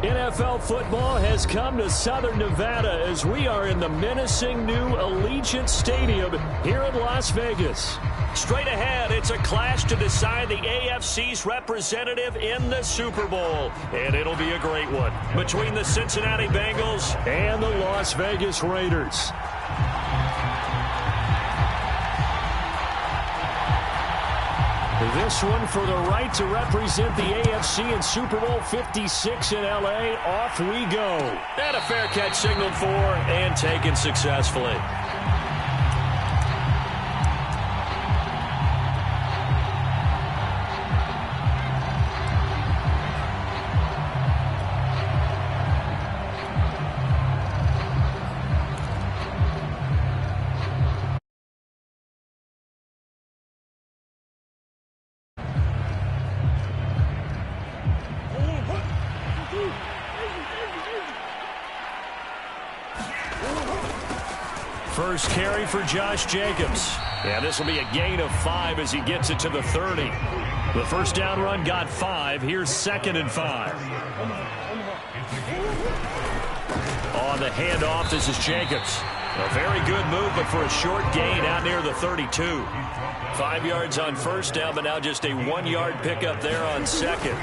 NFL football has come to Southern Nevada as we are in the menacing new Allegiant Stadium here in Las Vegas. Straight ahead, it's a clash to decide the AFC's representative in the Super Bowl. And it'll be a great one between the Cincinnati Bengals and the Las Vegas Raiders. This one for the right to represent the AFC in Super Bowl 56 in L.A. Off we go. And a fair catch signaled for and taken successfully. First carry for Josh Jacobs. And this will be a gain of 5 as he gets it to the 30. The first down run got 5. Here's 2nd and 5. On the handoff, this is Jacobs. A very good move, but for a short gain out near the 32. 5 yards on first down, but now just a 1-yard pickup there on 2nd.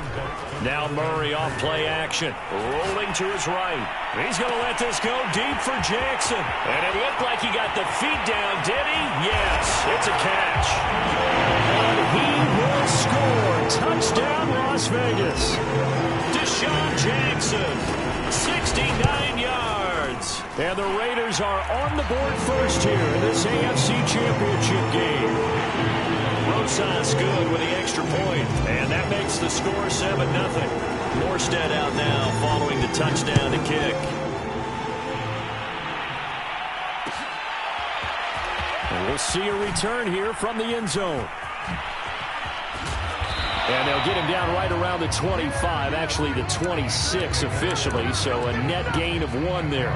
Now Murray off play action. Rolling to his right. He's going to let this go deep for Jackson. And it looked like he got the feet down, did he? Yes, it's a catch. And he will score. Touchdown, Las Vegas. Deshaun Jackson, 69 yards. And the Raiders are on the board first here in this AFC Championship game. Rosas good with the extra point, and that makes the score 7-0. Morstead out now following the touchdown to kick. And we'll see a return here from the end zone. And they'll get him down right around the 25, actually the 26 officially, so a net gain of 1 there.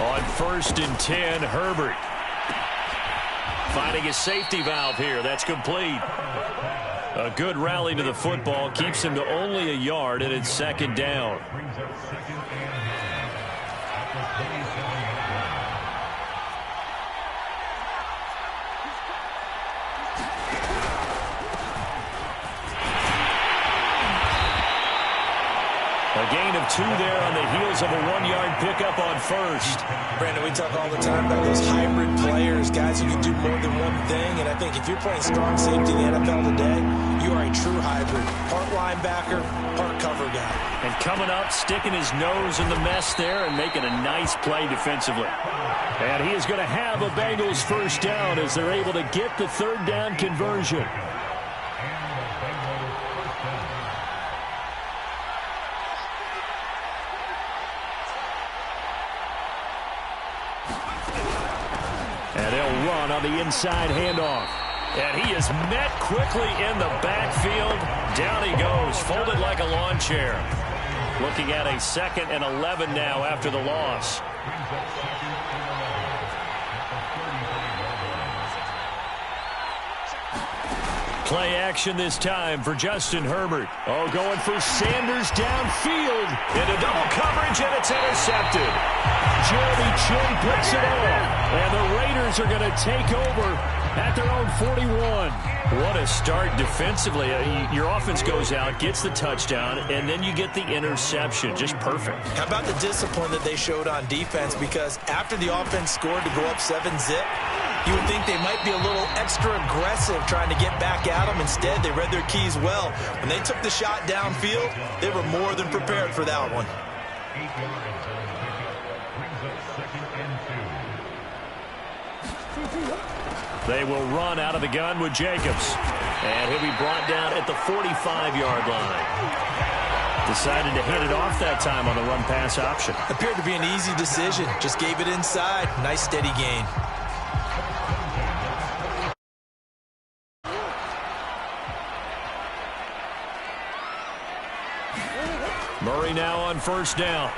On 1st and 10, Herbert. Finding his safety valve here. That's complete. A good rally to the football. Keeps him to only a yard, and it's 2nd down. A gain of 2 there on the heels of a 1-yard pickup on first. Brandon, we talk all the time about those hybrid players, guys who can do more than one thing. And I think if you're playing strong safety in the NFL today, you are a true hybrid. Part linebacker, part cover guy. And coming up, sticking his nose in the mess there and making a nice play defensively. And he is going to have a Bengals first down as they're able to get the 3rd down conversion. And they'll run on the inside handoff. And he is met quickly in the backfield. Down he goes, folded like a lawn chair. Looking at a 2nd and 11 now after the loss. Play action this time for Justin Herbert. Oh, going for Sanders downfield. Into double coverage, and it's intercepted. Jeremy Chin picks it up. And the Raiders are going to take over at their own 41. What a start defensively. Your offense goes out, gets the touchdown, and then you get the interception. Just perfect. How about the discipline that they showed on defense? Because after the offense scored to go up 7-zip, you would think they might be a little extra aggressive trying to get back at them. Instead, they read their keys well. When they took the shot downfield, they were more than prepared for that one. They will run out of the gun with Jacobs. And he'll be brought down at the 45-yard line. Decided to hand it off that time on the run-pass option. Appeared to be an easy decision. Just gave it inside. Nice, steady gain. Murray now on first down.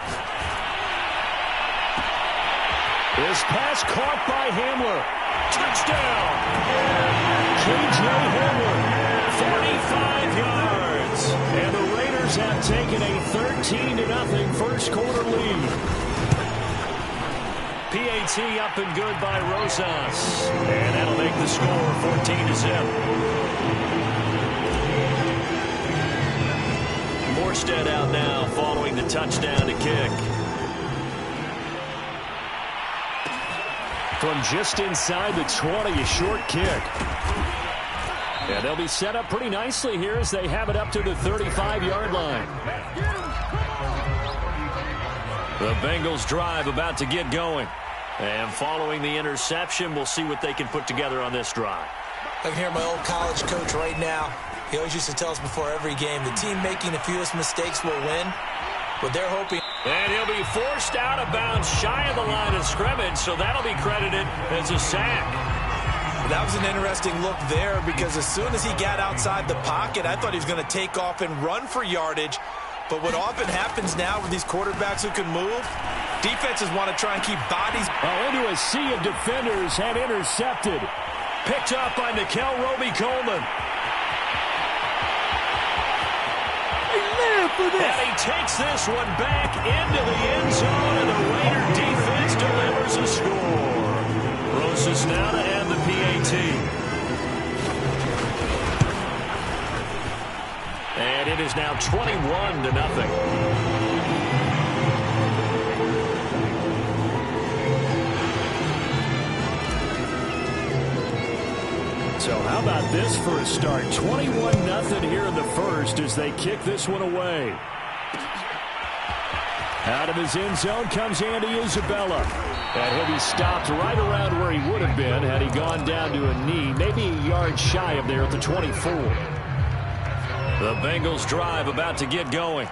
This pass caught by Hamler. Touchdown! K.J. Hamler, 45 yards. And the Raiders have taken a 13-0 first quarter lead. PAT up and good by Rosas. And that'll make the score 14-0. Morstead out now following the touchdown to kick. From just inside the 20, a short kick. And they'll be set up pretty nicely here as they have it up to the 35-yard line. The Bengals drive about to get going. And following the interception, we'll see what they can put together on this drive. I can hear my old college coach right now. He always used to tell us before every game, the team making the fewest mistakes will win. But they're hoping. And he'll be forced out of bounds shy of the line of scrimmage, so that'll be credited as a sack. That was an interesting look there because as soon as he got outside the pocket, I thought he was going to take off and run for yardage. But what often happens now with these quarterbacks who can move, defenses want to try and keep bodies. Into a sea of defenders and intercepted. Picked up by Nickel Roby-Coleman. And he takes this one back into the end zone, and the Raider defense delivers a score. Rosas now to add the PAT. And it is now 21-0. So how about this for a start? 21-0 here in the first as they kick this one away. Out of his end zone comes Andy Isabella. And he'll be stopped right around where he would have been had he gone down to a knee, maybe a yard shy of there at the 24. The Bengals drive about to get going.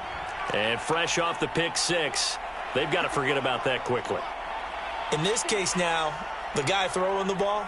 And fresh off the pick six, they've got to forget about that quickly. In this case now, the guy throwing the ball,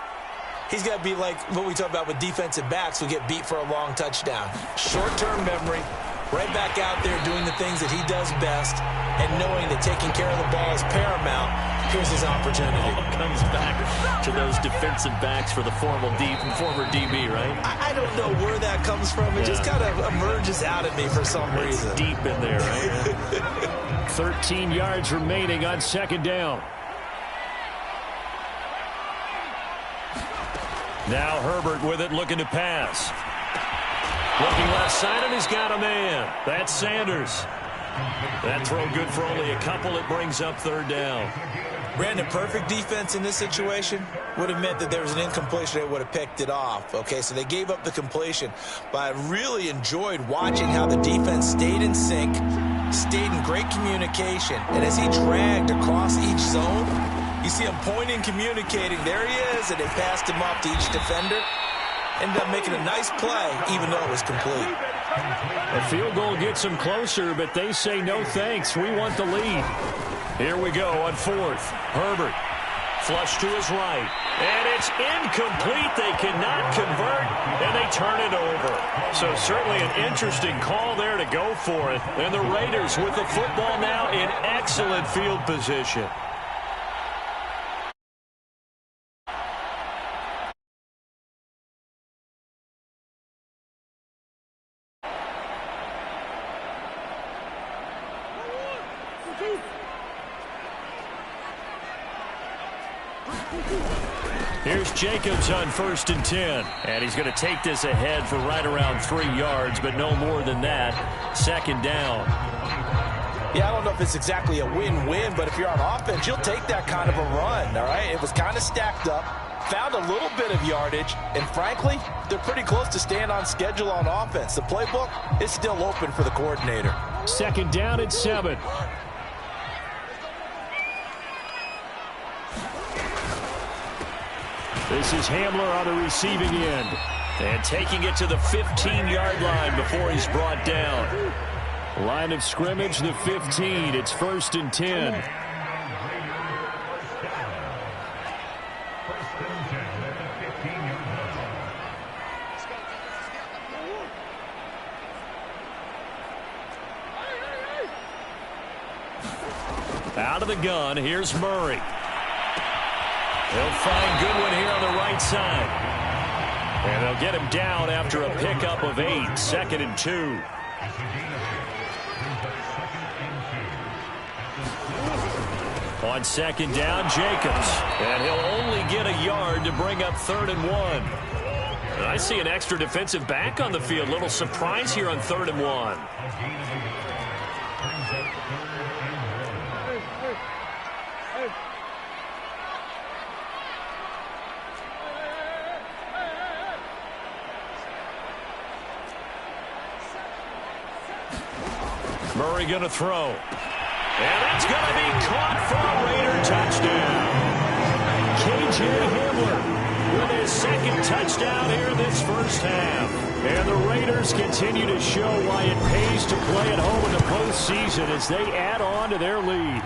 he's got to be like what we talk about with defensive backs who get beat for a long touchdown. Short-term memory, right back out there doing the things that he does best, and knowing that taking care of the ball is paramount. Here's his opportunity. All comes back to those defensive backs for the former DB, right? I don't know where that comes from. It just kind of emerges out of me for some reason. It's deep in there, right? 13 yards remaining on second down. Now Herbert with it, looking to pass. Looking left side, and he's got a man. That's Sanders. That throw good for only a couple. It brings up third down. Brandon, perfect defense in this situation would have meant that there was an incompletion. They would have picked it off. Okay, so they gave up the completion. But I really enjoyed watching how the defense stayed in sync, stayed in great communication. And as he dragged across each zone, you see him pointing, communicating. There he is, and they passed him off to each defender. Ended up making a nice play, even though it was complete. A field goal gets them closer, but they say no thanks. We want the lead. Here we go on fourth. Herbert, flush to his right. And it's incomplete. They cannot convert, and they turn it over. So certainly an interesting call there to go for it. And the Raiders with the football now in excellent field position. Here's Jacobs on 1st and 10. And he's going to take this ahead for right around 3 yards, but no more than that. Second down. Yeah, I don't know if it's exactly a win-win, but if you're on offense, you'll take that kind of a run, all right? It was kind of stacked up, found a little bit of yardage, and frankly, they're pretty close to staying on schedule on offense. The playbook is still open for the coordinator. Second down at 7. This is Hamler on the receiving end. And taking it to the 15-yard line before he's brought down. Line of scrimmage, the 15. It's 1st and 10. Out of the gun, here's Murray. He'll find Goodwin here on the right side. And they'll get him down after a pickup of 8, 2nd and 2. On 2nd down, Jacobs. And he'll only get a yard to bring up 3rd and 1. And I see an extra defensive back on the field. Little surprise here on 3rd and 1. Murray going to throw. And that's going to be caught for a Raider touchdown. K.J. Hamler with his 2nd touchdown here in this first half. And the Raiders continue to show why it pays to play at home in the postseason as they add on to their lead.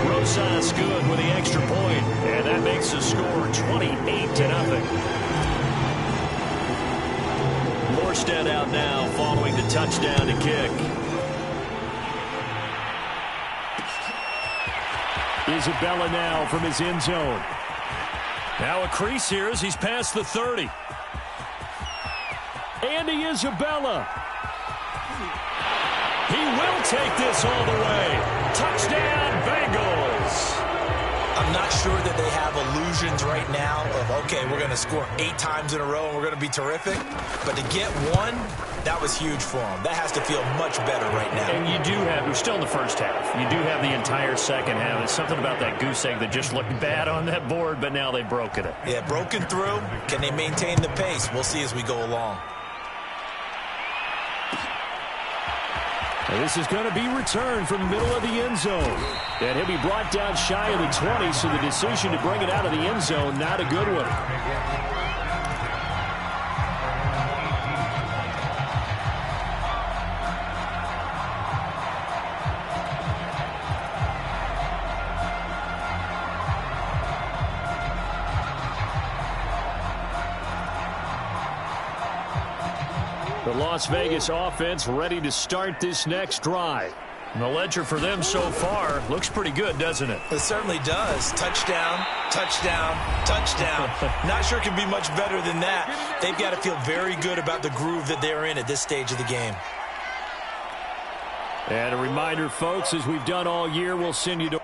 Rosas good with the extra point, and that makes the score 28-0. Morstead out now following the touchdown to kick. Isabella now from his end zone. Now a crease here as he's past the 30. Andy Isabella. He will take this all the way. Touchdown, Bengals. I'm not sure that they have illusions right now of, okay, we're going to score 8 times in a row and we're going to be terrific. But to get one, that was huge for them. That has to feel much better right now. And you do have, we're still in the first half. You do have the entire second half. There's something about that goose egg that just looked bad on that board, but now they've broken it. Yeah, broken through. Can they maintain the pace? We'll see as we go along. And this is going to be returned from the middle of the end zone. And he'll be brought down shy of the 20, so the decision to bring it out of the end zone, not a good one. The Las Vegas offense ready to start this next drive. And the ledger for them so far looks pretty good, doesn't it? It certainly does. Touchdown, touchdown, touchdown. Not sure it can be much better than that. They've got to feel very good about the groove that they're in at this stage of the game. And a reminder, folks, as we've done all year, we'll send you to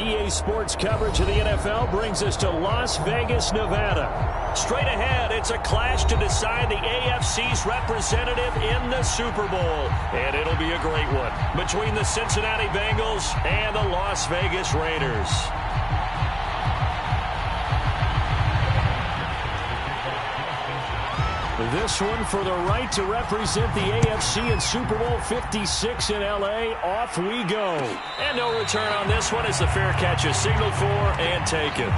EA Sports coverage of the NFL brings us to Las Vegas, Nevada. Straight ahead, it's a clash to decide the AFC's representative in the Super Bowl. And it'll be a great one between the Cincinnati Bengals and the Las Vegas Raiders. This one for the right to represent the AFC in Super Bowl 56 in L.A. Off we go. And no return on this one as the fair catch is signaled for and taken.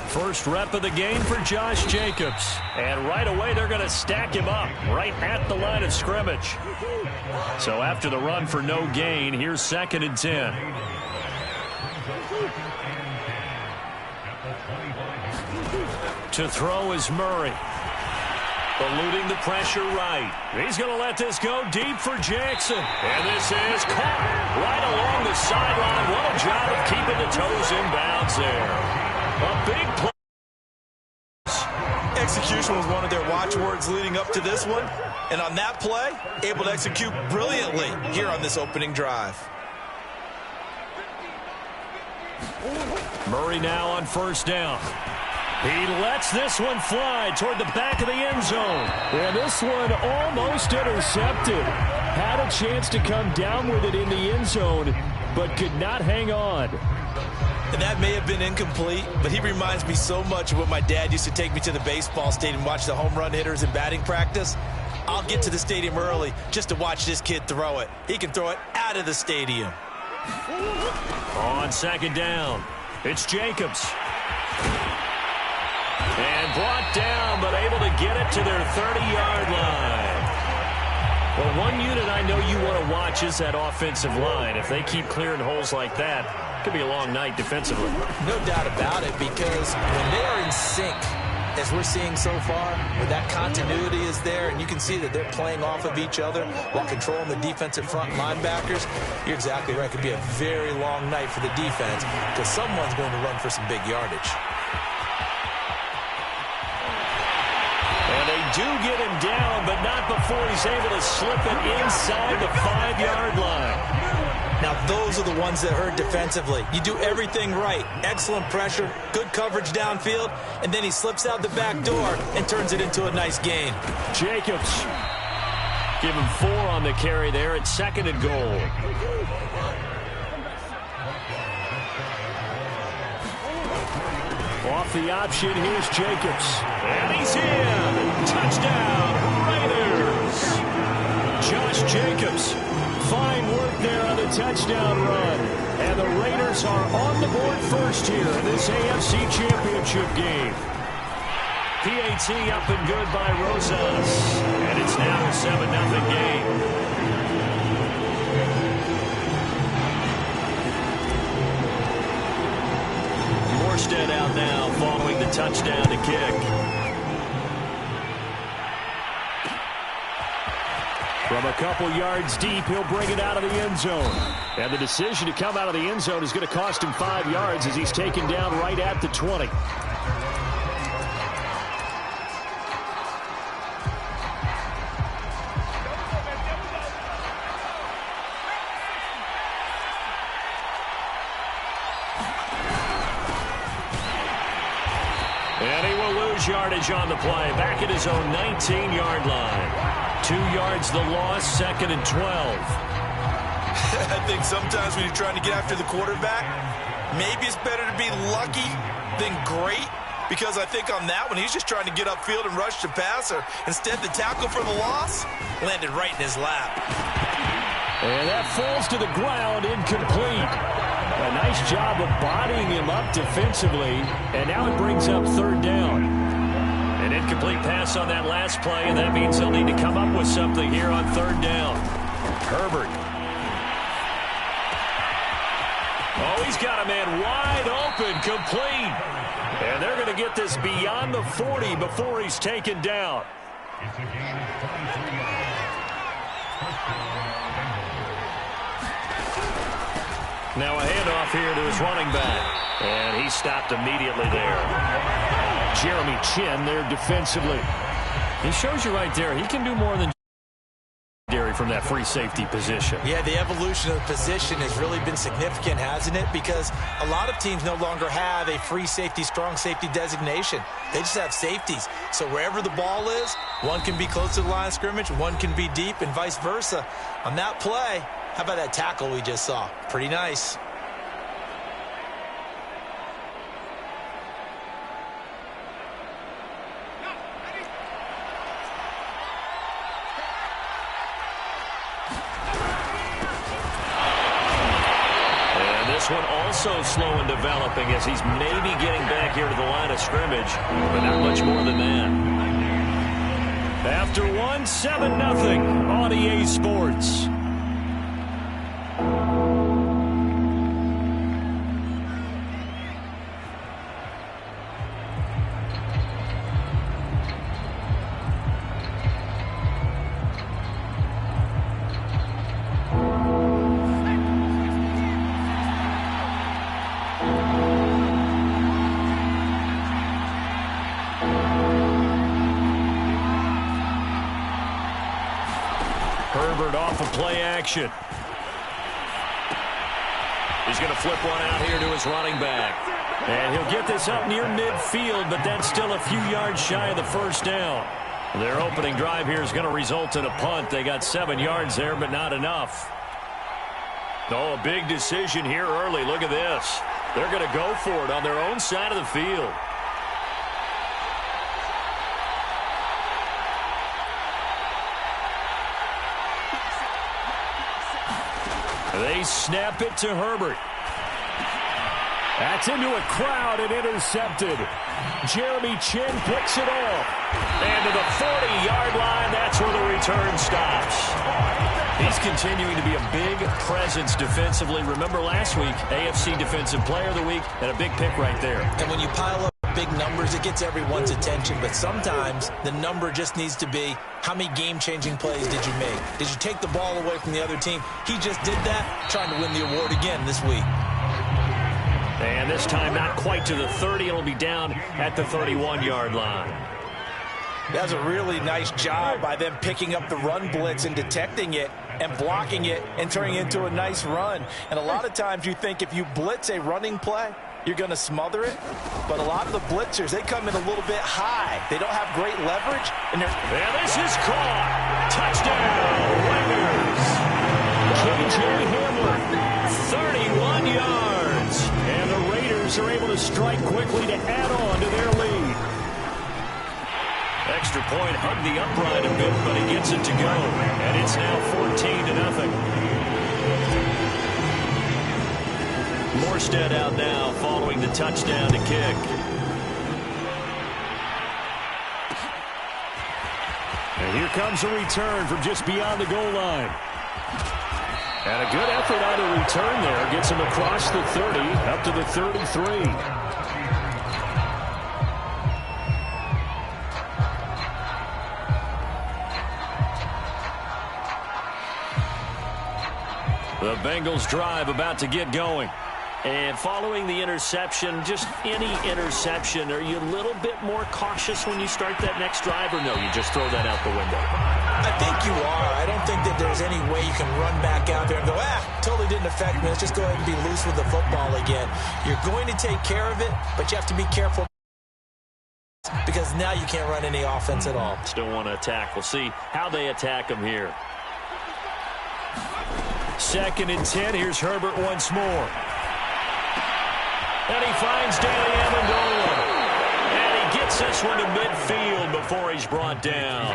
First rep of the game for Josh Jacobs. And right away, they're going to stack him up right at the line of scrimmage. So after the run for no gain, here's 2nd and 10. To throw is Murray. Eluding the pressure right. He's going to let this go deep for Jackson. And this is caught right along the sideline. What a job of keeping the toes in bounds there. A big play. Execution was one of their watchwords leading up to this one. And on that play, able to execute brilliantly here on this opening drive. Murray now on 1st down. He lets this one fly toward the back of the end zone. And this one almost intercepted. Had a chance to come down with it in the end zone, but could not hang on. And that may have been incomplete, but he reminds me so much of when my dad used to take me to the baseball stadium and watch the home run hitters in batting practice. I'll get to the stadium early just to watch this kid throw it. He can throw it out of the stadium. On 2nd down, it's Jacobs. And brought down, but able to get it to their 30-yard line. Well, one unit I know you want to watch is that offensive line. If they keep clearing holes like that, it could be a long night defensively. No doubt about it, because when they are in sync, as we're seeing so far, where that continuity is there, and you can see that they're playing off of each other while controlling the defensive front linebackers, you're exactly right. It could be a very long night for the defense because someone's going to run for some big yardage. And they do get him down, but not before he's able to slip it inside the 5-yard line. Now, those are the ones that hurt defensively. You do everything right. Excellent pressure, good coverage downfield, and then he slips out the back door and turns it into a nice gain. Jacobs. Give him 4 on the carry there at 2nd and goal. Off the option, here's Jacobs. And he's in. Touchdown, Raiders. Josh Jacobs. Fine work there on the touchdown run. And the Raiders are on the board first here in this AFC Championship game. PAT up and good by Rosas. And it's now a 7-0 game. Morstead out now following the touchdown to kick. From a couple yards deep, he'll bring it out of the end zone. And the decision to come out of the end zone is going to cost him 5 yards as he's taken down right at the 20. And he will lose yardage on the play. Back at his own 19-yard line. 2 yards the loss, 2nd and 12. I think sometimes when you're trying to get after the quarterback, maybe it's better to be lucky than great, because I think on that one, he's just trying to get upfield and rush the passer. Instead, the tackle for the loss landed right in his lap. And that falls to the ground, incomplete. A nice job of bodying him up defensively, and now it brings up 3rd down. An incomplete pass on that last play, and that means they'll need to come up with something here on 3rd down. Herbert. Oh, he's got a man wide open, complete. And they're going to get this beyond the 40 before he's taken down. It's a gain of 33 yards. Now a handoff here to his running back. And he stopped immediately there. Jeremy Chin there defensively. He shows you right there, he can do more than from that free safety position. Yeah, the evolution of the position has really been significant, hasn't it? Because a lot of teams no longer have a free safety, strong safety designation. They just have safeties. So wherever the ball is, one can be close to the line of scrimmage, one can be deep, and vice versa. On that play, how about that tackle we just saw? Pretty nice. This one also slow in developing as he's maybe getting back here to the line of scrimmage, but not much more than that. After one, 7-0 on EA Sports. Herbert off of play action. He's going to flip one out here to his running back. And he'll get this up near midfield, but that's still a few yards shy of the first down. Their opening drive here is going to result in a punt. They got 7 yards there, but not enough. Oh, a big decision here early. Look at this. They're going to go for it on their own side of the field. They snap it to Herbert. That's into a crowd and intercepted. Jeremy Chin picks it off. And to the 40-yard line, that's where the return stops. He's continuing to be a big presence defensively. Remember last week, AFC Defensive Player of the Week, and a big pick right there. And when you pile up big numbers, it gets everyone's attention. But sometimes the number just needs to be, how many game-changing plays did you make? Did you take the ball away from the other team? He just did that, trying to win the award again this week. And this time not quite to the 30. It'll be down at the 31-yard line. That's a really nice job by them picking up the run blitz and detecting it and blocking it and turning it into a nice run. And a lot of times you think if you blitz a running play, you're going to smother it. But a lot of the blitzers, they come in a little bit high. They don't have great leverage. And this is caught. Touchdown, Raiders. K.J. Hamler, 31 yards. And the Raiders are able to strike quickly to add on to their lead. Extra point, hugged the upright a bit, but he gets it to go. And it's now 14-0. Morstead out now following the touchdown to kick. And here comes a return from just beyond the goal line. And a good effort on the return there. Gets him across the 30, up to the 33. The Bengals drive about to get going. And following the interception, just any interception, are you a little bit more cautious when you start that next drive, or no, you just throw that out the window? I think you are. I don't think that there's any way you can run back out there and go, totally didn't affect me. Let's just go ahead and be loose with the football again. You're going to take care of it, but you have to be careful because now you can't run any offense at all. Still want to attack. We'll see how they attack him here. 2nd and 10. Here's Herbert once more. And he finds Danny Amendola. And he gets this one to midfield before he's brought down.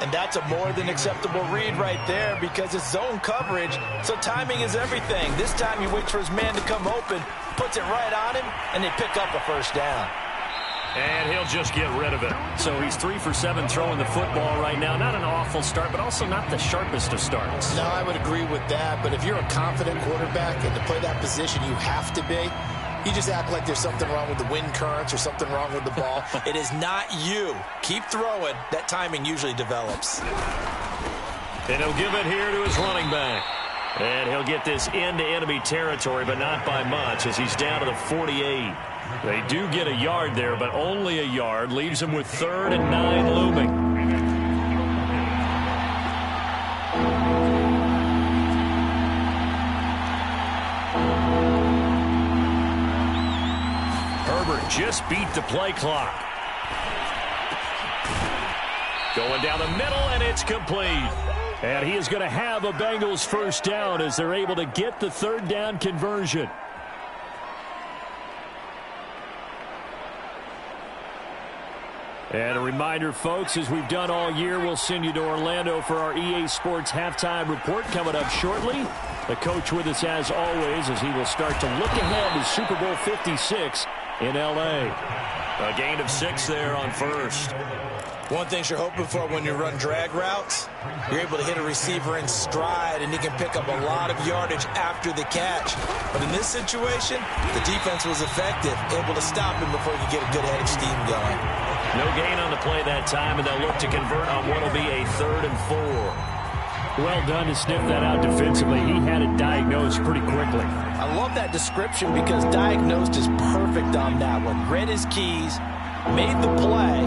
And that's a more than acceptable read right there because it's zone coverage, so timing is everything. This time he waits for his man to come open, puts it right on him, and they pick up a first down. And he'll just get rid of it. So he's 3 for 7 throwing the football right now. Not an awful start, but also not the sharpest of starts. No, I would agree with that. But if you're a confident quarterback and to play that position, you have to be. You just act like there's something wrong with the wind currents or something wrong with the ball. It is not you. Keep throwing. That timing usually develops. And he'll give it here to his running back. And he'll get this into enemy territory, but not by much, as he's down to the 48. They do get a yard there, but only a yard. Leaves him with 3rd and 9 looming. Herbert just beat the play clock. Going down the middle, and it's complete. And he is going to have a Bengals first down as they're able to get the 3rd down conversion. And a reminder, folks, as we've done all year, we'll send you to Orlando for our EA Sports halftime report coming up shortly. The coach with us as always as he will start to look ahead to Super Bowl 56 in L.A. A gain of 6 there on first. One thing you're hoping for when you run drag routes, you're able to hit a receiver in stride, and he can pick up a lot of yardage after the catch. But in this situation, the defense was effective, able to stop him before he could get a good head of steam going. No gain on the play that time, and they'll look to convert on what will be a 3rd and 4. Well done to sniff that out defensively. He had it diagnosed pretty quickly. I love that description because diagnosed is perfect on that one. Read his keys, made the play,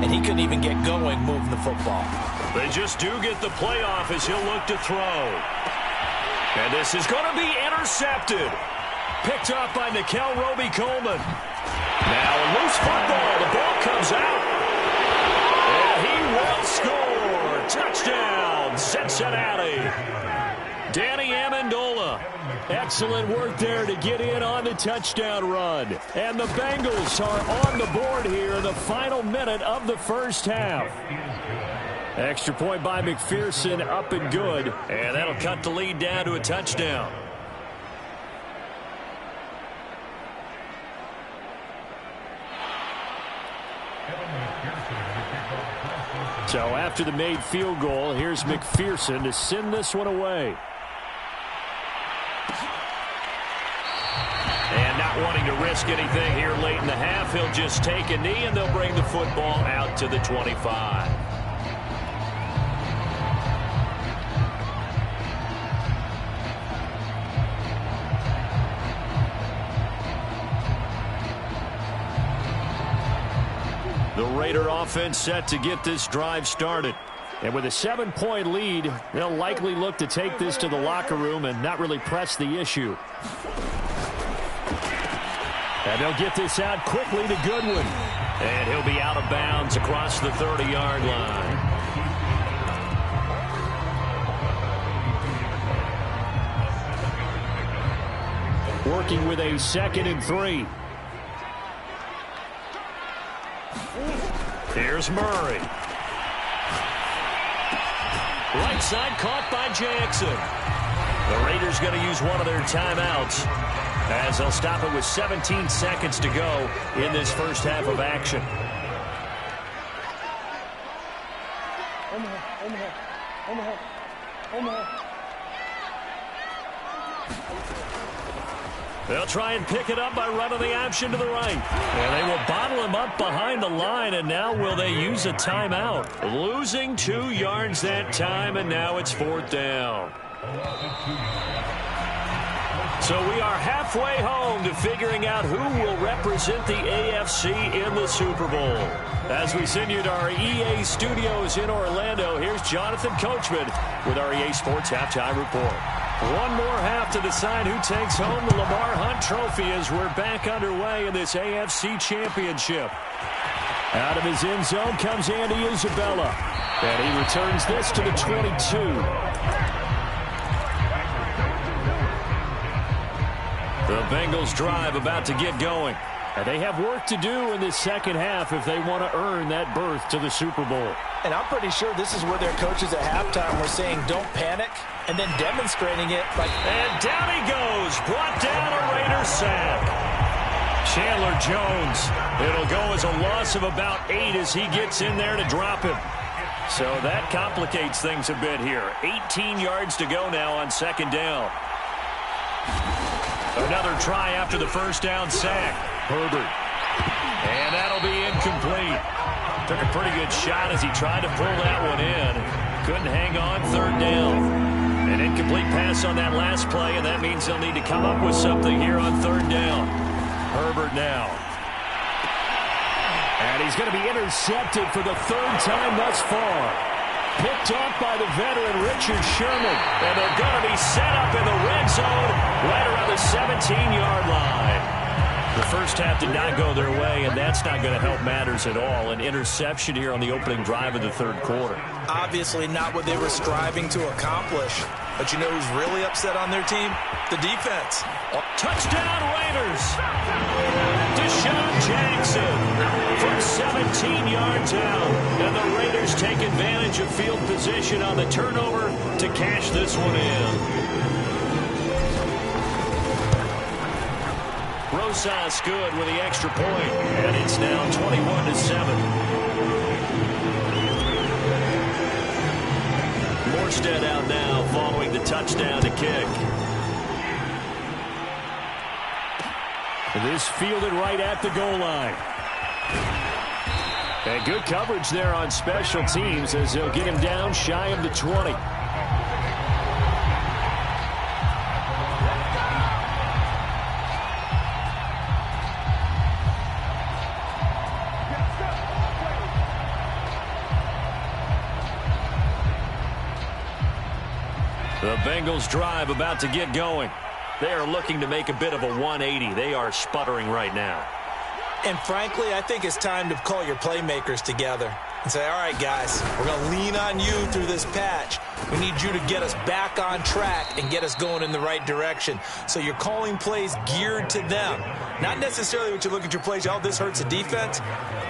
and he couldn't even get going moving the football. They just do get the play off as he'll look to throw. And this is going to be intercepted. Picked off by Nikel Roby-Coleman. Now a loose football. The ball comes out. And he will score. Touchdown, Cincinnati. Danny Amendola. Excellent work there to get in on the touchdown run. And the Bengals are on the board here in the final minute of the first half. Extra point by McPherson, up and good. And that'll cut the lead down to a touchdown. So after the made field goal, here's McPherson to send this one away. And not wanting to risk anything here late in the half, he'll just take a knee, and they'll bring the football out to the 25. The Raider offense set to get this drive started. And with a 7-point lead, they'll likely look to take this to the locker room and not really press the issue. And they'll get this out quickly to Goodwin. And he'll be out of bounds across the 30-yard line. Working with a 2nd and 3. Here's Murray. Right side caught by Jackson. The Raiders going to use one of their timeouts as they'll stop it with 17 seconds to go in this first half of action. They'll try and pick it up by running the option to the right. And they will bottle him up behind the line, and now will they use a timeout? Losing 2 yards that time, and now it's 4th down. So we are halfway home to figuring out who will represent the AFC in the Super Bowl. As we send you to our EA studios in Orlando, here's Jonathan Coachman with our EA Sports Halftime Report. One more half to decide who takes home the Lamar Hunt Trophy as we're back underway in this AFC Championship. Out of his end zone comes Andy Isabella. And he returns this to the 22. The Bengals drive about to get going. And they have work to do in this second half if they want to earn that berth to the Super Bowl. And I'm pretty sure this is where their coaches at halftime were saying don't panic and then demonstrating it. And down he goes. Brought down a Raider sack. Chandler Jones. It'll go as a loss of about 8 as he gets in there to drop him. So that complicates things a bit here. 18 yards to go now on 2nd down. Another try after the first down sack. Herbert. And that'll be incomplete. Took a pretty good shot as he tried to pull that one in. Couldn't hang on, third down. An incomplete pass on that last play, and that means they'll need to come up with something here on third down. Herbert now. And he's going to be intercepted for the third time thus far. Picked off by the veteran Richard Sherman. And they're going to be set up in the red zone right around the 17-yard line. The first half did not go their way, and that's not going to help matters at all. An interception here on the opening drive of the third quarter. Obviously not what they were striving to accomplish. But you know who's really upset on their team? The defense. Touchdown Raiders! Deshaun Jackson from 17 yards out. And the Raiders take advantage of field position on the turnover to cash this one in. Rosas good with the extra point, and it's now 21-7. Morstead out now following the touchdown to kick. This fielded right at the goal line. And good coverage there on special teams as they'll get him down shy of the 20. The Bengals drive about to get going. They are looking to make a bit of a 180. They are sputtering right now. And frankly, I think it's time to call your playmakers together and say, all right, guys, we're going to lean on you through this patch. We need you to get us back on track and get us going in the right direction. So you're calling plays geared to them. Not necessarily what you look at your plays, oh, this hurts the defense.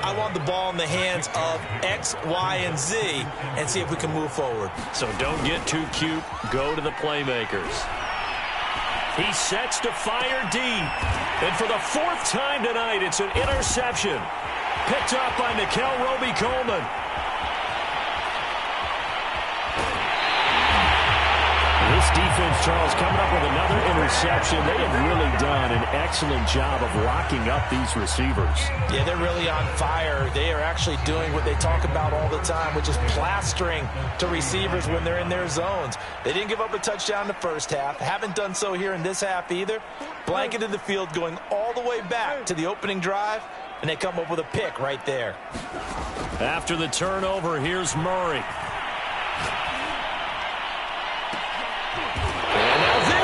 I want the ball in the hands of X, Y, and Z and see if we can move forward. So don't get too cute. Go to the playmakers. He sets to fire deep. And for the fourth time tonight, it's an interception. Picked up by Nikel Roby-Coleman. This defense, Charles, coming up with another interception. They have really done an excellent job of locking up these receivers. Yeah, they're really on fire. They are actually doing what they talk about all the time, which is plastering to receivers when they're in their zones. They didn't give up a touchdown in the first half. Haven't done so here in this half either. Blanketed the field going all the way back to the opening drive, and they come up with a pick right there. After the turnover, here's Murray.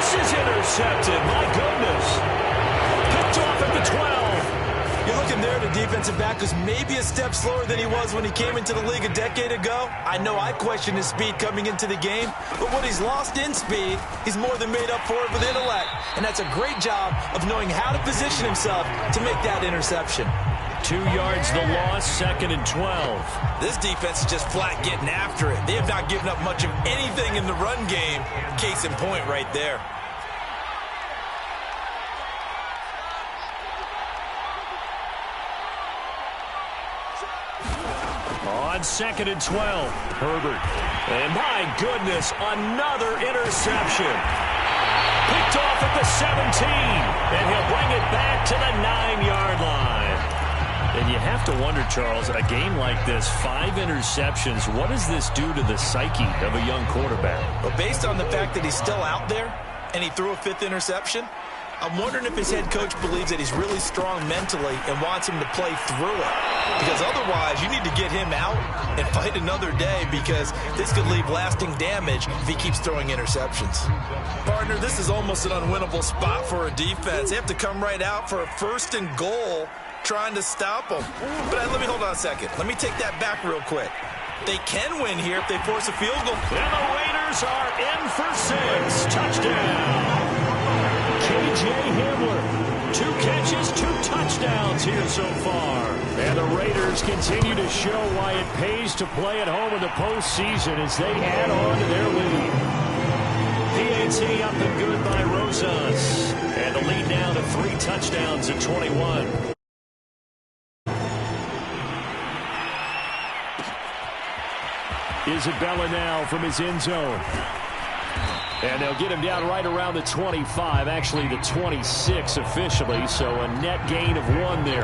Is intercepted. My goodness. Picked off at the 12. You're looking there at a defensive back who's maybe a step slower than he was when he came into the league a decade ago. I know I questioned his speed coming into the game, but what he's lost in speed, he's more than made up for it with intellect. And that's a great job of knowing how to position himself to make that interception. 2 yards the loss, 2nd and 12. This defense is just flat getting after it. They have not given up much of anything in the run game. Case in point right there. On 2nd and 12, Herbert. And my goodness, another interception. Picked off at the 17, and he'll bring it back to the 9-yard line. And you have to wonder, Charles, a game like this, 5 interceptions, what does this do to the psyche of a young quarterback? Well, based on the fact that he's still out there and he threw a 5th interception, I'm wondering if his head coach believes that he's really strong mentally and wants him to play through it. Because otherwise, you need to get him out and fight another day, because this could leave lasting damage if he keeps throwing interceptions. Partner, this is almost an unwinnable spot for a defense. They have to come right out for a 1st and goal trying to stop him. But let me hold on a second. Let me take that back real quick. They can win here if they force a field goal. And the Raiders are in for 6. Touchdown. K.J. Hamler, 2 catches, 2 touchdowns here so far. And the Raiders continue to show why it pays to play at home in the postseason as they add on to their lead. PAT up and good by Rosas. And the lead now to 3 touchdowns at 21. Isabella now from his end zone. And they'll get him down right around the 25, actually the 26 officially, so a net gain of 1 there.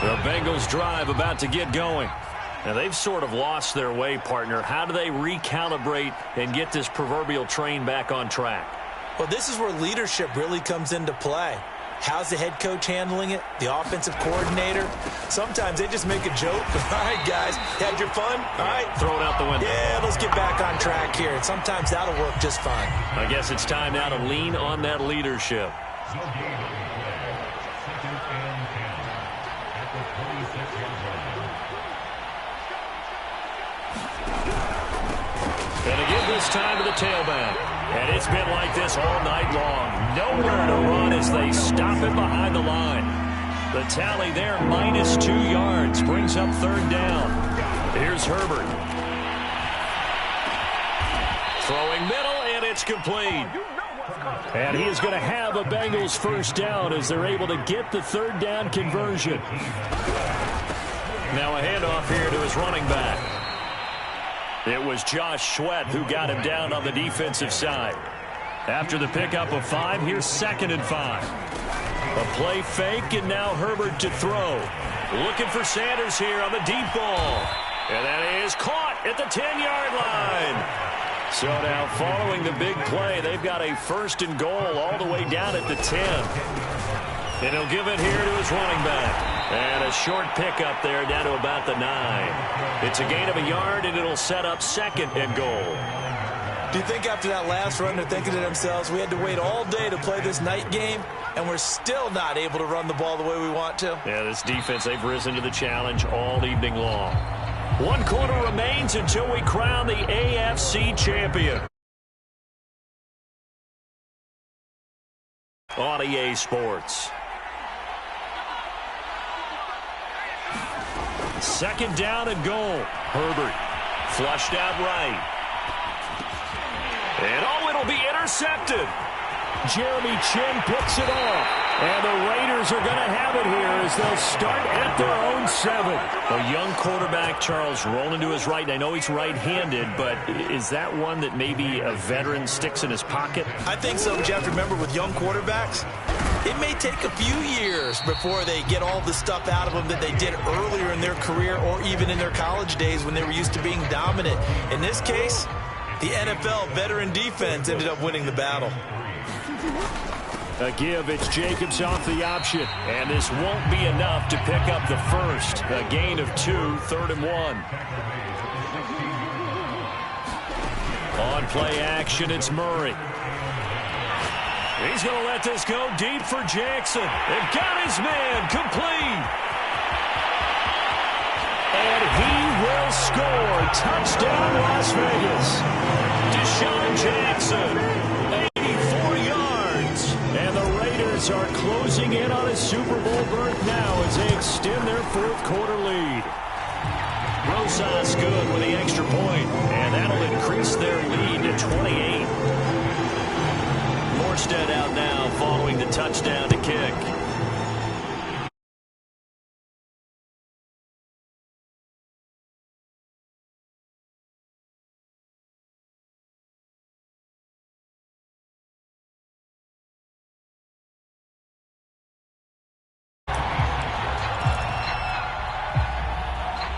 The Bengals drive about to get going. Now, they've sort of lost their way, partner. How do they recalibrate and get this proverbial train back on track? Well, this is where leadership really comes into play. How's the head coach handling it? The offensive coordinator? Sometimes they just make a joke. All right, guys, had your fun? All right. Throw it out the window. Yeah, let's get back on track here. And sometimes that'll work just fine. I guess it's time now to lean on that leadership. Going to give this time to the tailback. And it's been like this all night long. Nowhere to run as they stop it behind the line. The tally there, -2 yards, brings up 3rd down. Here's Herbert. Throwing middle, and it's complete. And he is going to have a Bengals 1st down as they're able to get the 3rd down conversion. Now a handoff here to his running back. It was Josh Sweat who got him down on the defensive side. After the pickup of 5, here's 2nd and 5. A play fake, and now Herbert to throw. Looking for Sanders here on the deep ball. And that is caught at the 10-yard line. So now following the big play, they've got a 1st and goal all the way down at the 10. And he'll give it here to his running back. And a short pickup there down to about the 9. It's a gain of 1 yard, and it'll set up 2nd and goal. Do you think after that last run they're thinking to themselves, we had to wait all day to play this night game, and we're still not able to run the ball the way we want to? Yeah, this defense, they've risen to the challenge all evening long. 1 quarter remains until we crown the AFC champion. On EA Sports. 2nd down and goal. Herbert flushed out right. And it'll be intercepted. Jeremy Chin picks it off. And the Raiders are going to have it here as they'll start at their own 7. A young quarterback, Charles, rolling to his right. I know he's right-handed, but is that one that maybe a veteran sticks in his pocket? I think so, but you have to remember with young quarterbacks, it may take a few years before they get all the stuff out of them that they did earlier in their career or even in their college days when they were used to being dominant. In this case, the NFL veteran defense ended up winning the battle. A give, it's Jacobs off the option. And this won't be enough to pick up the 1st. A gain of 2, 3rd and 1. On play action, it's Murray. He's going to let this go deep for Jackson. They've got his man complete. And he will score. Touchdown, Las Vegas. Deshaun Jackson, 84 yards. And the Raiders are closing in on a Super Bowl berth now as they extend their 4th quarter lead. Rosas good with the extra point, and that'll increase their lead to 28. Morstead out now following the touchdown to kick.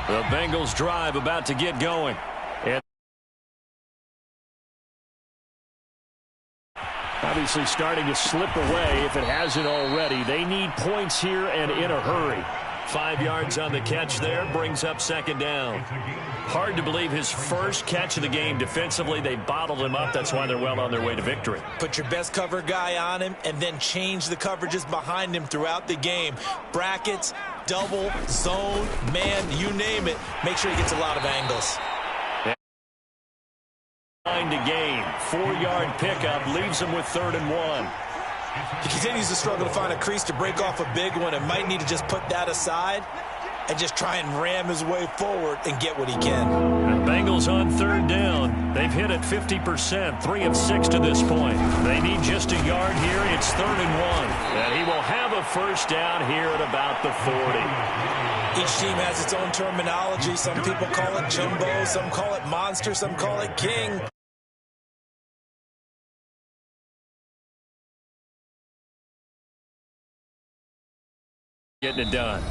The Bengals drive about to get going. And obviously starting to slip away if it hasn't already. They need points here and in a hurry. 5 yards on the catch there brings up 2nd down. Hard to believe his first catch of the game defensively. They bottled him up. That's why they're well on their way to victory. Put your best cover guy on him and then change the coverages behind him throughout the game. Brackets, double, zone, man, you name it. Make sure he gets a lot of angles. To gain. 4-yard pickup leaves him with 3rd and 1. He continues to struggle to find a crease to break off a big one and might need to just put that aside and just try and ram his way forward and get what he can. The Bengals on 3rd down. They've hit it 50%, 3 of 6 to this point. They need just a yard here. It's 3rd and 1. And he will have a first down here at about the 40. Each team has its own terminology. Some people call it jumbo, some call it monster, some call it king. Getting it done.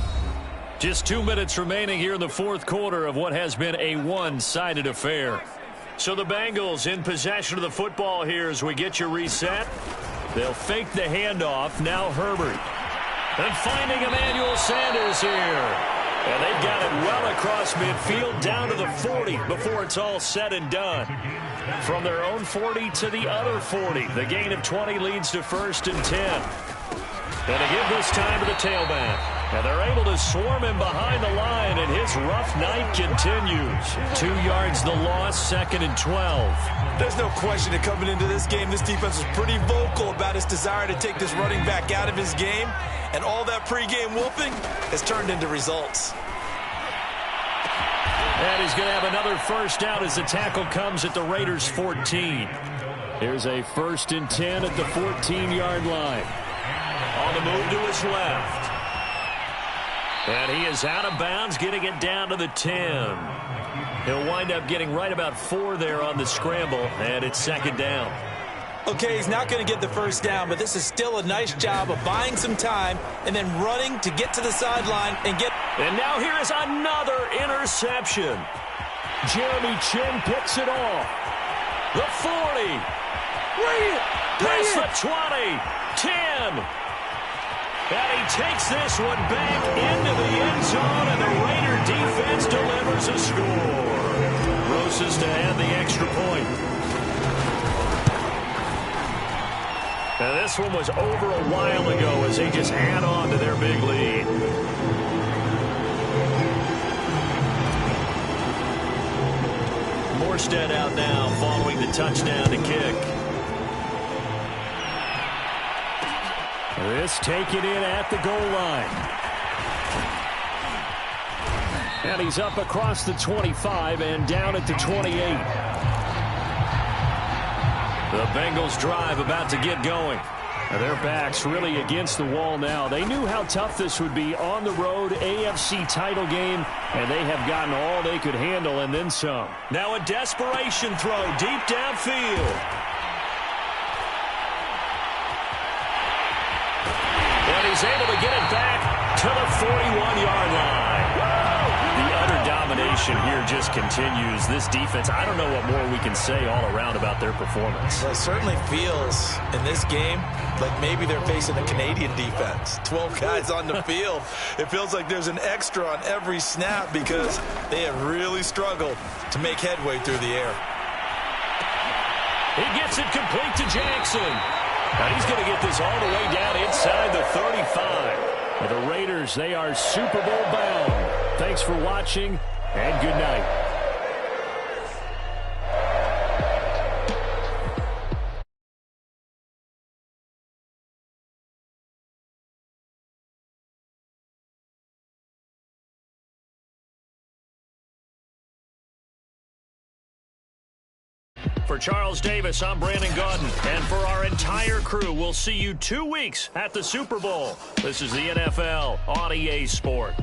Just 2 minutes remaining here in the fourth quarter of what has been a one-sided affair. So the Bengals in possession of the football here as we get you reset. They'll fake the handoff. Now Herbert. And finding Emmanuel Sanders here. And they've got it well across midfield down to the 40 before it's all said and done. From their own 40 to the other 40. The gain of 20 leads to 1st and 10. And to give this time to the tailback. And they're able to swarm him behind the line, and his rough night continues. 2 yards the loss, 2nd and 12. There's no question that coming into this game, this defense was pretty vocal about its desire to take this running back out of his game. And all that pregame whooping has turned into results. And he's going to have another first down as the tackle comes at the Raiders' 14. Here's a 1st and 10 at the 14-yard line. On the move to his left. And he is out of bounds, getting it down to the 10. He'll wind up getting right about 4 there on the scramble, and it's 2nd down. Okay, he's not going to get the first down, but this is still a nice job of buying some time and then running to get to the sideline and get... And now here is another interception. Jeremy Chin picks it off. The 40. Past the 20. 10. And he takes this one back into the end zone, and the Raider defense delivers a score. Roses to add the extra point. And this one was over a while ago as they just add on to their big lead. Morstead out now following the touchdown to kick. This taken in at the goal line. And he's up across the 25 and down at the 28. The Bengals drive about to get going. Their backs really against the wall now. They knew how tough this would be on the road, AFC title game, and they have gotten all they could handle and then some. Now a desperation throw deep downfield. And he's able to get it back to the 41-yard line. The utter domination here just continues. This defense, I don't know what more we can say all around about their performance. Well, it certainly feels in this game like maybe they're facing a Canadian defense. 12 guys on the field. It feels like there's an extra on every snap because they have really struggled to make headway through the air. He gets it complete to Jackson. And he's going to get this all the way down inside the 35. The Raiders, they are Super Bowl bound. Thanks for watching, and good night. For Charles Davis, I'm Brandon Gaudin. And for our entire crew, we'll see you 2 weeks at the Super Bowl. This is the NFL on EA Sport.